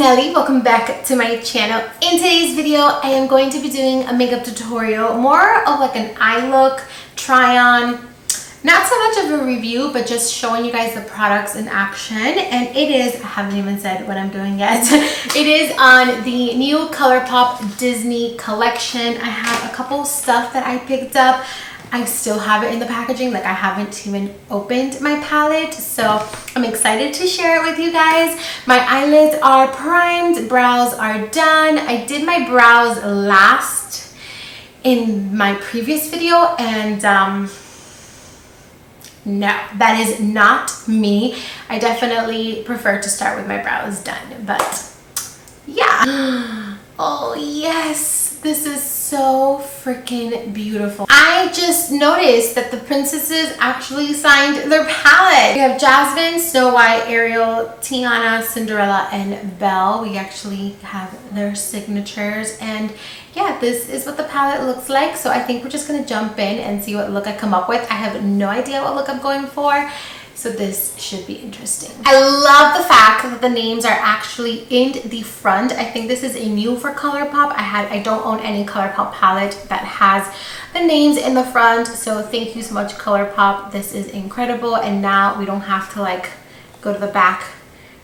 Nelly, welcome back to my channel. In today's video, I am going to be doing a makeup tutorial, more of like an eye look, try on, not so much of a review, but just showing you guys the products in action. And it is, I haven't even said what I'm doing yet. It is on the new ColourPop Disney collection. I have a couple stuff that I picked up. I still have it in the packaging, like I haven't even opened my palette, so I'm excited to share it with you guys. My eyelids are primed, brows are done. I did my brows last in my previous video, and no, that is not me. I definitely prefer to start with my brows done, but yeah. Oh yes, this is so freaking beautiful. I just noticed that the princesses actually signed their palette. We have Jasmine, Snow White, Ariel, Tiana, Cinderella, and Belle. We actually have their signatures, and yeah, this is what the palette looks like. So I think we're just gonna jump in and see what look I come up with. I have no idea what look I'm going for, so this should be interesting. I love the fact that the names are actually in the front. I think this is a new for ColourPop. I don't own any ColourPop palette that has the names in the front, so thank you so much, ColourPop. This is incredible, and now we don't have to like go to the back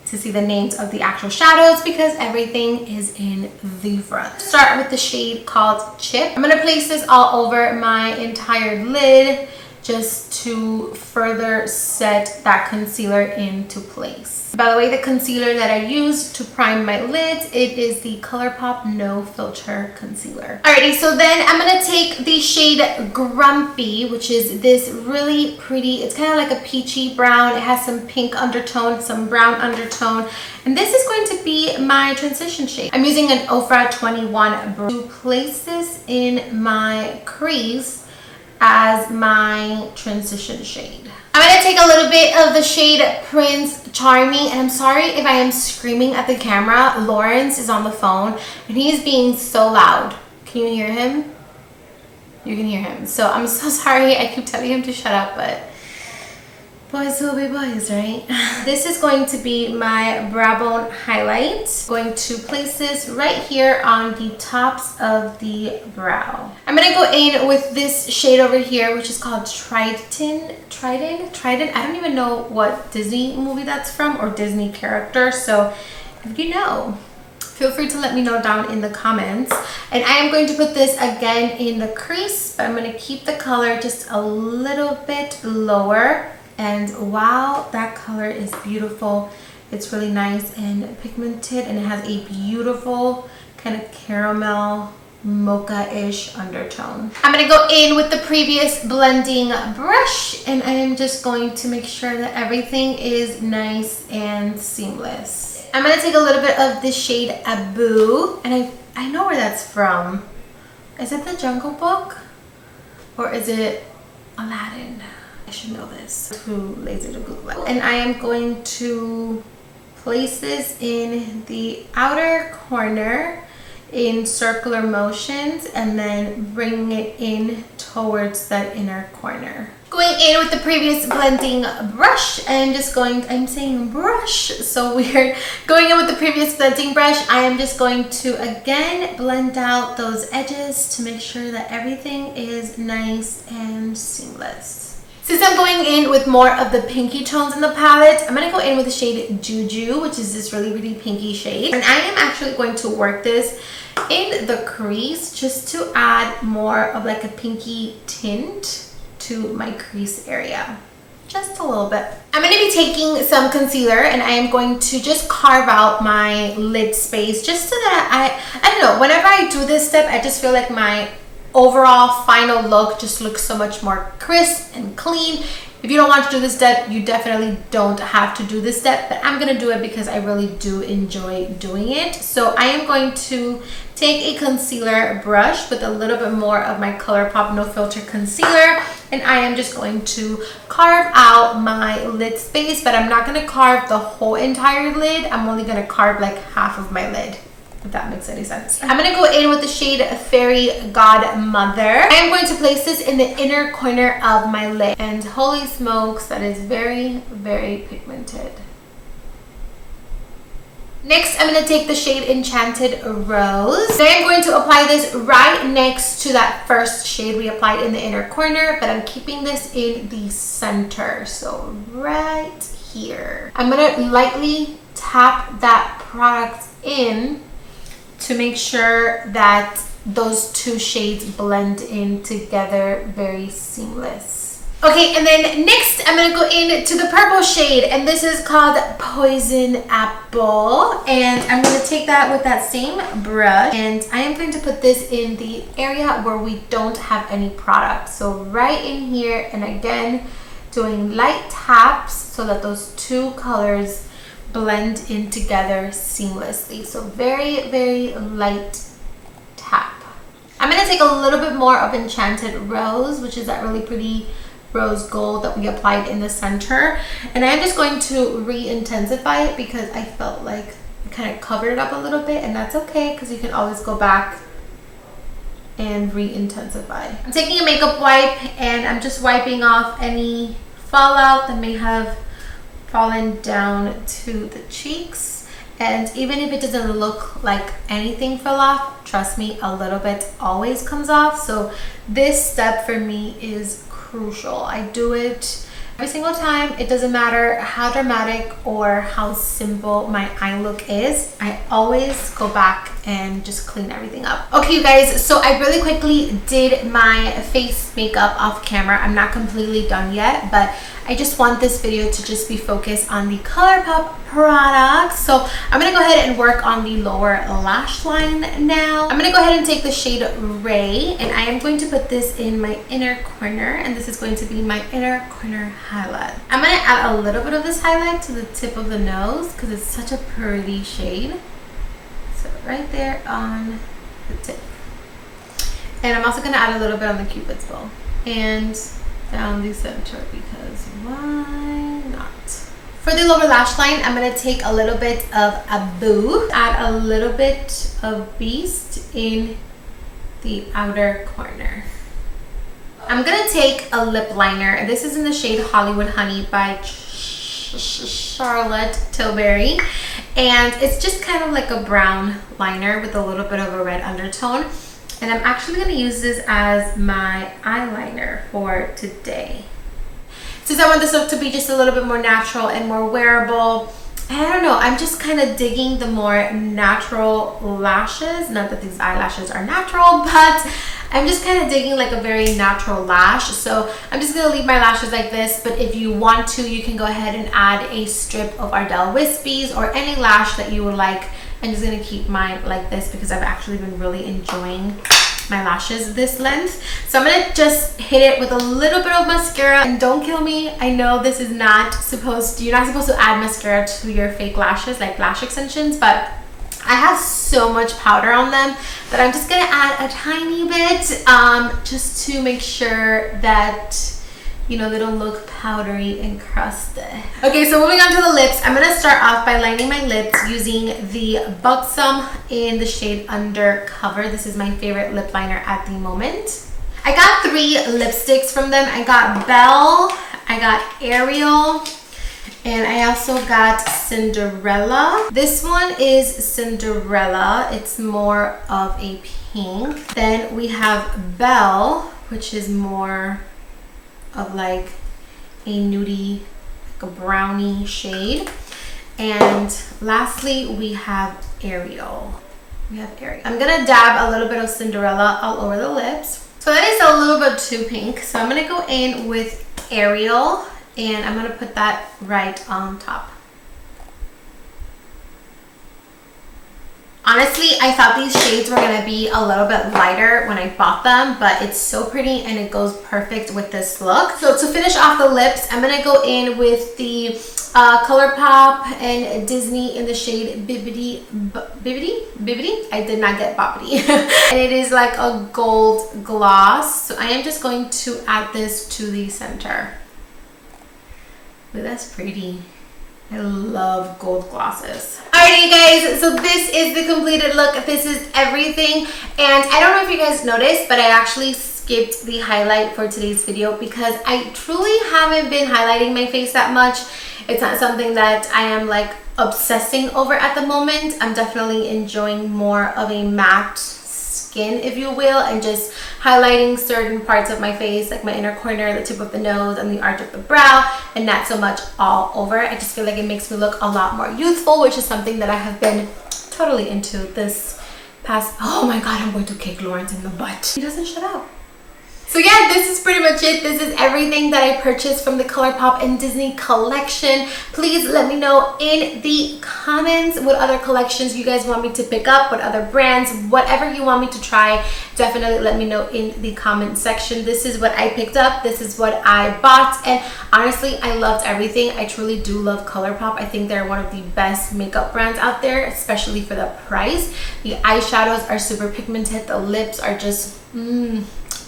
to see the names of the actual shadows because everything is in the front. Start with the shade called Chip. I'm gonna place this all over my entire lid just to further set that concealer into place. By the way, the concealer that I used to prime my lids, it is the ColourPop No Filter Concealer. Alrighty, so then I'm gonna take the shade Grumpy, which is this really pretty, it's kind of like a peachy brown. It has some pink undertone, some brown undertone, and this is going to be my transition shade. I'm using an Ofra 21 to place this in my crease as my transition shade. I'm gonna take a little bit of the shade Prince Charming, and I'm sorry if I am screaming at the camera. Lawrence is on the phone and he's being so loud. Can you hear him? You can hear him. So I'm so sorry, I keep telling him to shut up, but boys will be boys, right? This is going to be my brow bone highlight. Going to place this right here on the tops of the brow. I'm gonna go in with this shade over here, which is called Trident. I don't even know what Disney movie that's from or Disney character, so if you know, feel free to let me know down in the comments. And I am going to put this again in the crease, but I'm gonna keep the color just a little bit lower. And wow, that color is beautiful. It's really nice and pigmented, and it has a beautiful kind of caramel mocha-ish undertone. I'm gonna go in with the previous blending brush, and I am just going to make sure that everything is nice and seamless. I'm gonna take a little bit of the shade Abu, and I know where that's from. Is it the Jungle Book? Or is it Aladdin? I should know this. Too lazy to Google it. And I am going to place this in the outer corner in circular motions and then bring it in towards that inner corner. Going in with the previous blending brush and just going, I'm saying brush, so weird. Going in with the previous blending brush, I am just going to again blend out those edges to make sure that everything is nice and seamless. Since I'm going in with more of the pinky tones in the palette, I'm going to go in with the shade Juju, which is this really, really pinky shade. And I am actually going to work this in the crease just to add more of like a pinky tint to my crease area. Just a little bit. I'm going to be taking some concealer and I am going to just carve out my lid space just so that I don't know, whenever I do this step, I just feel like my overall final look just looks so much more crisp and clean. If you don't want to do this step, you definitely don't have to do this step, but I'm gonna do it because I really do enjoy doing it. So I am going to take a concealer brush with a little bit more of my ColourPop No Filter Concealer, and I am just going to carve out my lid space, but I'm not gonna carve the whole entire lid. I'm only gonna carve like half of my lid, if that makes any sense. I'm gonna go in with the shade Fairy Godmother. I am going to place this in the inner corner of my lid, and holy smokes, that is very, very pigmented. Next, I'm going to take the shade Enchanted Rose. Then I'm going to apply this right next to that first shade we applied in the inner corner, but I'm keeping this in the center. So right here. I'm going to lightly tap that product in to make sure that those two shades blend in together very seamless. Okay, and then next I'm going to go into the purple shade, and this is called Poison Apple, and I'm going to take that with that same brush, and I am going to put this in the area where we don't have any product. So right in here, and again doing light taps so that those two colors blend in together seamlessly. So very, very light tap. I'm going to take a little bit more of Enchanted Rose, which is that really pretty rose gold that we applied in the center, and I'm just going to re-intensify it because I felt like it kind of covered it up a little bit, and that's okay because you can always go back and re-intensify. I'm taking a makeup wipe and I'm just wiping off any fallout that may have fallen down to the cheeks, and even if it doesn't look like anything fell off, trust me, a little bit always comes off. So this step for me is crucial. I do it every single time. It doesn't matter how dramatic or how simple my eye look is. I always go back and just clean everything up. Okay, you guys, so I really quickly did my face makeup off camera. I'm not completely done yet, but I just want this video to just be focused on the ColourPop products. So I'm gonna go ahead and work on the lower lash line now. I'm gonna go ahead and take the shade Ray, and I am going to put this in my inner corner, and this is going to be my inner corner highlight. I'm gonna add a little bit of this highlight to the tip of the nose because it's such a pretty shade. So right there on the tip. And I'm also gonna add a little bit on the Cupid's bow and down the center because why not? For the lower lash line, I'm going to take a little bit of Abu, add a little bit of Beast in the outer corner. I'm going to take a lip liner. This is in the shade Hollywood Honey by Charlotte Tilbury, and it's just kind of like a brown liner with a little bit of a red undertone. And I'm actually going to use this as my eyeliner for today. Since I want this look to be just a little bit more natural and more wearable, I don't know, I'm just kind of digging the more natural lashes. Not that these eyelashes are natural, but I'm just kind of digging like a very natural lash. So I'm just going to leave my lashes like this, but if you want to, you can go ahead and add a strip of Ardell Wispies or any lash that you would like. I'm just going to keep mine like this because I've actually been really enjoying my lashes this length. So I'm going to just hit it with a little bit of mascara. And don't kill me, I know this is not supposed to, you're not supposed to add mascara to your fake lashes like lash extensions, but I have so much powder on them that I'm just going to add a tiny bit just to make sure that, you know, they don't look powdery and crusted. Okay, so moving on to the lips, I'm gonna start off by lining my lips using the Buxom in the shade Undercover. This is my favorite lip liner at the moment. I got 3 lipsticks from them. I got Belle, I got Ariel, and I also got Cinderella. This one is Cinderella. It's more of a pink. Then we have Belle, which is more of like a nudie, like a brownie shade. And lastly, we have Ariel. I'm gonna dab a little bit of Cinderella all over the lips. So that is a little bit too pink. So I'm gonna go in with Ariel and I'm gonna put that right on top. Honestly, I thought these shades were gonna be a little bit lighter when I bought them, but it's so pretty and it goes perfect with this look. So to finish off the lips, I'm gonna go in with the ColourPop and Disney in the shade Bibbidi. I did not get Boppity. And it is like a gold gloss. So I am just going to add this to the center. Ooh, that's pretty. I love gold glosses. Alrighty, you guys, so this is the completed look. This is everything. And I don't know if you guys noticed, but I actually skipped the highlight for today's video because I truly haven't been highlighting my face that much. It's not something that I am like obsessing over at the moment. I'm definitely enjoying more of a matte skin, if you will, and just highlighting certain parts of my face, like my inner corner, the tip of the nose, and the arch of the brow, and not so much all over. I just feel like it makes me look a lot more youthful, which is something that I have been totally into this past. Oh my god, I'm going to kick Lawrence in the butt. He doesn't shut up. So yeah, this is pretty much it. This is everything that I purchased from the ColourPop and Disney collection. Please let me know in the comments what other collections you guys want me to pick up, what other brands, whatever you want me to try. Definitely let me know in the comment section. This is what I picked up. This is what I bought. And honestly, I loved everything. I truly do love ColourPop. I think they're one of the best makeup brands out there, especially for the price. The eyeshadows are super pigmented. The lips are just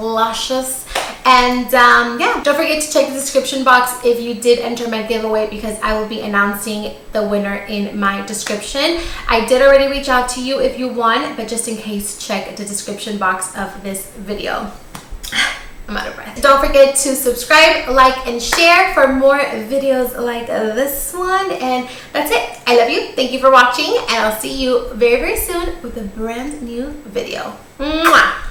luscious. And yeah, don't forget to check the description box if you did enter my giveaway, because I will be announcing the winner in my description. I did already reach out to you if you won, but just in case, check the description box of this video. I'm out of breath. Don't forget to subscribe, like, and share for more videos like this one. And that's it. I love you. Thank you for watching, and I'll see you very, very soon with a brand new video. Mwah!